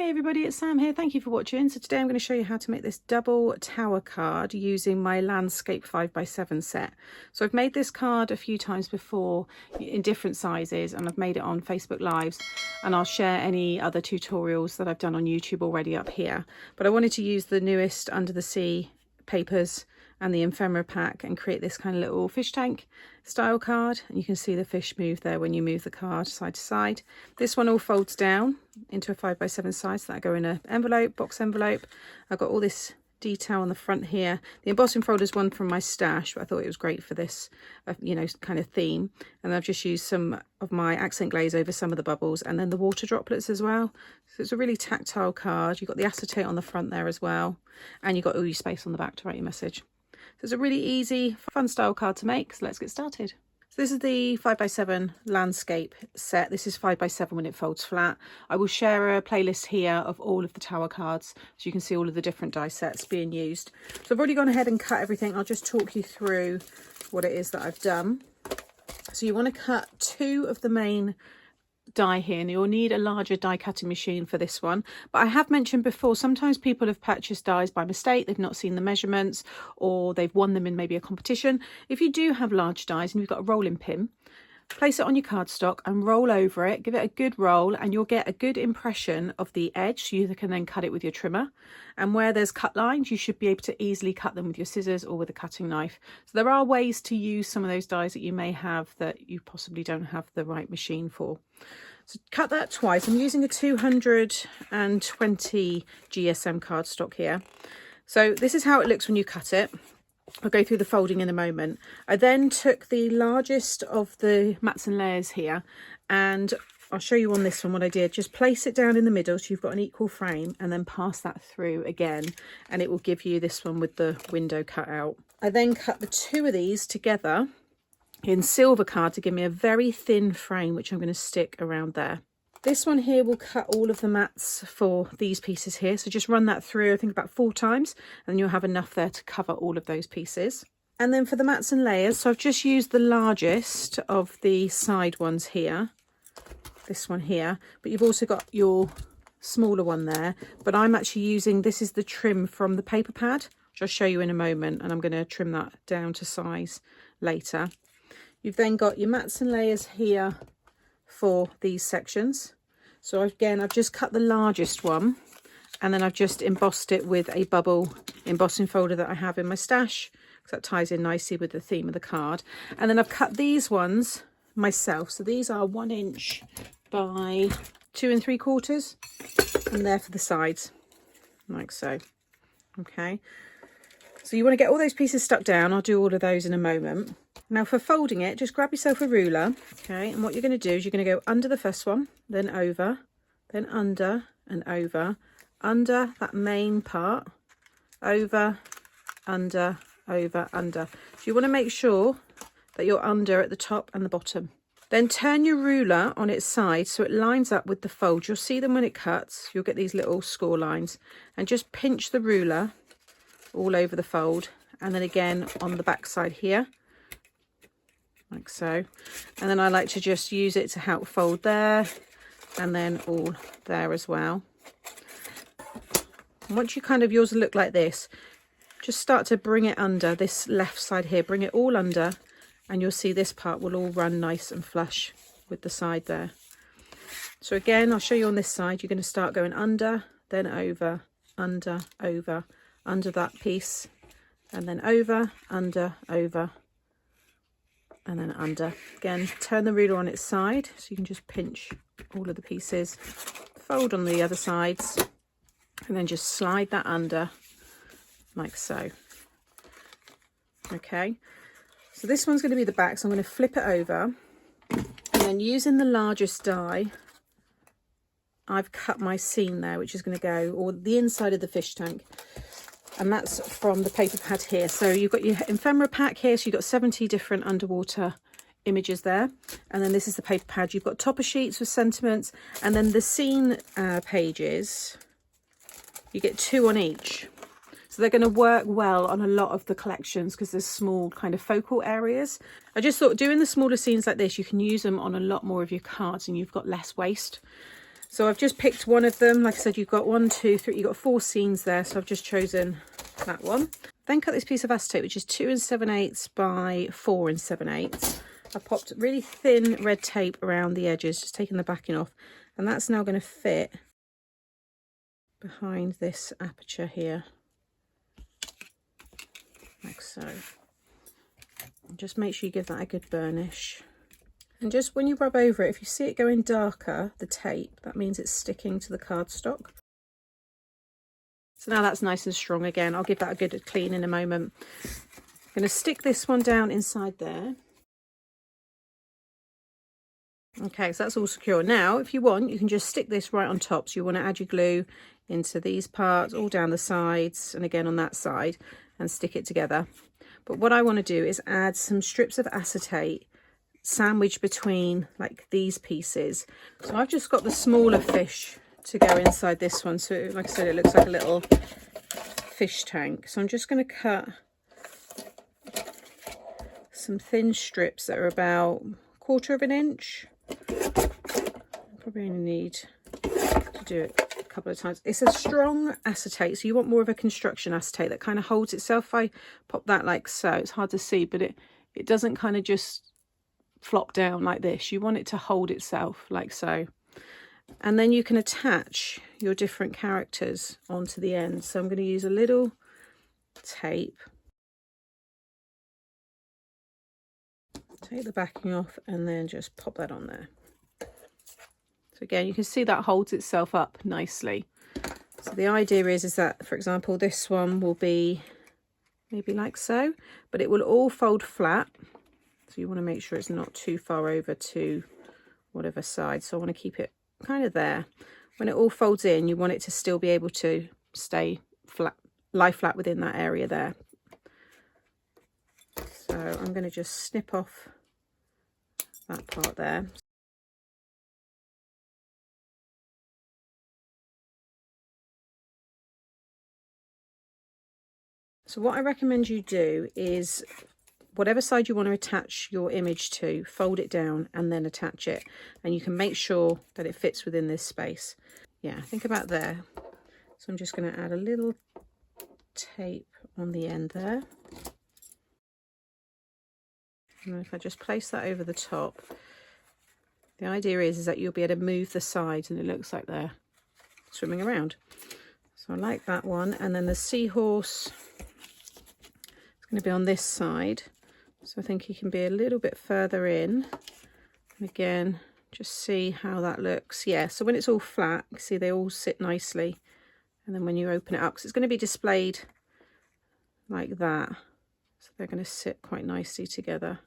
Hey everybody, it's Sam here. Thank you for watching. So today I'm going to show you how to make this double tower card using my landscape 5x7 set. So I've made this card a few times before in different sizes, and I've made it on Facebook Lives, and I'll share any other tutorials that I've done on YouTube already up here. But I wanted to use the newest Under the Sea papers and the ephemera pack and create this kind of little fish tank style card, and you can see the fish move there when you move the card side to side. This one all folds down into a 5x7 size, so that go in an envelope, box envelope. I've got all this detail on the front here. The embossing folder is one from my stash, but I thought it was great for this kind of theme, and I've just used some of my accent glaze over some of the bubbles, and then the water droplets as well. So it's a really tactile card. You've got the acetate on the front there as well, and you've got all your space on the back to write your message. So it's a really easy, fun style card to make, so let's get started. So this is the 5x7 landscape set. This is 5x7 when it folds flat. I will share a playlist here of all of the tower cards so you can see all of the different die sets being used. So I've already gone ahead and cut everything. I'll just talk you through what it is that I've done. So you want to cut two of the main die here, and you'll need a larger die cutting machine for this one. But I have mentioned before, sometimes people have purchased dies by mistake, they've not seen the measurements, or they've won them in maybe a competition. If you do have large dies and you've got a rolling pin, place it on your cardstock and roll over it, give it a good roll, and you'll get a good impression of the edge, so you can then cut it with your trimmer. And where there's cut lines, you should be able to easily cut them with your scissors or with a cutting knife. So there are ways to use some of those dies that you may have that you possibly don't have the right machine for. So cut that twice. I'm using a 220 GSM cardstock here. So this is how it looks when you cut it. I'll go through the folding in a moment. I then took the largest of the mats and layers here, and I'll show you on this one what I did. Just place it down in the middle so you've got an equal frame, and then pass that through again, and it will give you this one with the window cut out. I then cut the two of these together in silver card to give me a very thin frame, which I'm going to stick around there. This one here will cut all of the mats for these pieces here, so just run that through I think about 4 times, and you'll have enough there to cover all of those pieces. And then for the mats and layers, so I've just used the largest of the side ones here, this one here, but you've also got your smaller one there, but I'm actually using, this is the trim from the paper pad, which I'll show you in a moment, and I'm going to trim that down to size later. You've then got your mats and layers here for these sections. So again, I've just cut the largest one, and then I've just embossed it with a bubble embossing folder that I have in my stash, because that ties in nicely with the theme of the card. And then I've cut these ones myself. So these are 1 inch by 2 3/4, and they're for the sides, like so. Okay. So you want to get all those pieces stuck down. I'll do all of those in a moment. Now for folding it, just grab yourself a ruler, okay, and what you're going to do is you're going to go under the first one, then over, then under and over that main part, over, under, over, under. So you want to make sure that you're under at the top and the bottom. Then turn your ruler on its side so it lines up with the fold. You'll see them when it cuts. You'll get these little score lines, and just pinch the ruler all over the fold, and then again on the back side here, like so. And then I like to just use it to help fold there, and then all there as well. And once you kind of, yours look like this, just start to bring it under this left side here, bring it all under, and you'll see this part will all run nice and flush with the side there. So again, I'll show you on this side. You're going to start going under, then over, under, over, under that piece, and then over, under, over, and then under. Again, turn the ruler on its side so you can just pinch all of the pieces, fold on the other sides, and then just slide that under like so. Okay, so this one's going to be the back, so I'm going to flip it over, and then using the largest die, I've cut my seam there, which is going to go, or the inside of the fish tank, and that's from the paper pad here. So you've got your ephemera pack here, so you've got 70 different underwater images there, and then this is the paper pad. You've got topper sheets with sentiments, and then the scene pages, you get 2 on each. So they're going to work well on a lot of the collections because there's small kind of focal areas. I just thought doing the smaller scenes like this, you can use them on a lot more of your cards and you've got less waste. So I've just picked one of them. Like I said, you've got 1, 2, 3, you've got 4 seams there. So I've just chosen that one. Then cut this piece of acetate, which is 2 7/8 by 4 7/8. I popped really thin red tape around the edges, just taking the backing off. And that's now going to fit behind this aperture here, like so. And just make sure you give that a good burnish. And just when you rub over it, if you see it going darker, the tape, that means it's sticking to the cardstock. So now that's nice and strong again. I'll give that a good clean in a moment. I'm going to stick this one down inside there. Okay, so that's all secure. Now, if you want, you can just stick this right on top. So you want to add your glue into these parts, all down the sides, and again on that side, and stick it together. But what I want to do is add some strips of acetate sandwiched between like these pieces. So I've just got the smaller fish to go inside this one. So like I said, it looks like a little fish tank. So I'm just going to cut some thin strips that are about 1/4 of an inch. Probably only need to do it a couple of times. It's a strong acetate, so you want more of a construction acetate that kind of holds itself. If I pop that like so, it's hard to see, but it doesn't kind of just flop down like this. You want it to hold itself like so. And then you can attach your different characters onto the end. So I'm going to use a little tape. Take the backing off and then just pop that on there. So again, you can see that holds itself up nicely. So the idea is that, for example, this one will be maybe like so, but it will all fold flat. So you want to make sure it's not too far over to whatever side. So I want to keep it kind of there. When it all folds in, you want it to still be able to stay flat, lie flat within that area there. So I'm going to just snip off that part there. So what I recommend you do is whatever side you want to attach your image to, fold it down and then attach it. And you can make sure that it fits within this space. Yeah, think about there. So I'm just going to add a little tape on the end there. And if I just place that over the top, the idea is that you'll be able to move the sides and it looks like they're swimming around. So I like that one. And then the seahorse, it's going to be on this side. So I think he can be a little bit further in. And again, just see how that looks. Yeah, so when it's all flat, you see they all sit nicely. And then when you open it up, because it's going to be displayed like that. So they're going to sit quite nicely together.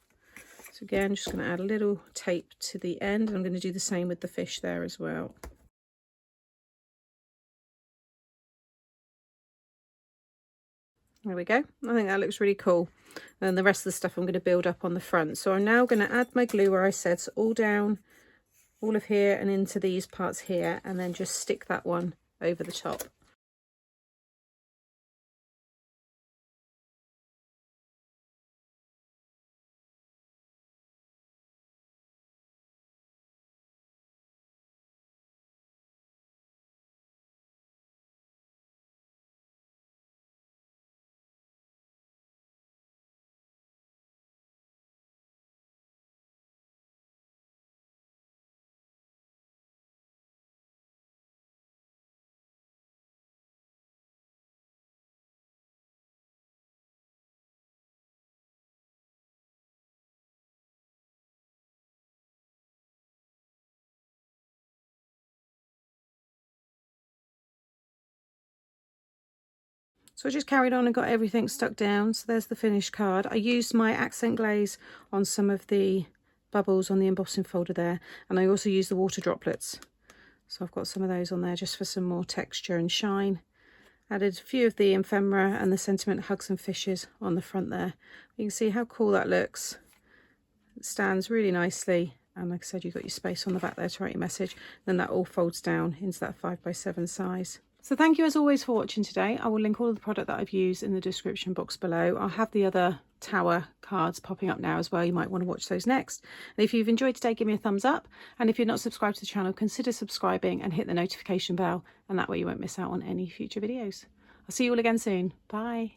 So again, just going to add a little tape to the end. And I'm going to do the same with the fish there as well. There we go. I think that looks really cool. And the rest of the stuff I'm going to build up on the front. So I'm now going to add my glue where I said, so all down, all of here and into these parts here, and then just stick that one over the top. So I just carried on and got everything stuck down. So there's the finished card. I used my accent glaze on some of the bubbles on the embossing folder there. And I also used the water droplets. So I've got some of those on there just for some more texture and shine. Added a few of the ephemera and the sentiment hugs and fishes on the front there. You can see how cool that looks. It stands really nicely. And like I said, you've got your space on the back there to write your message. Then that all folds down into that 5x7 size. So thank you as always for watching today. I will link all of the product that I've used in the description box below. I'll have the other tower cards popping up now as well. You might want to watch those next. And if you've enjoyed today, give me a thumbs up. And if you're not subscribed to the channel, consider subscribing and hit the notification bell. And that way you won't miss out on any future videos. I'll see you all again soon. Bye.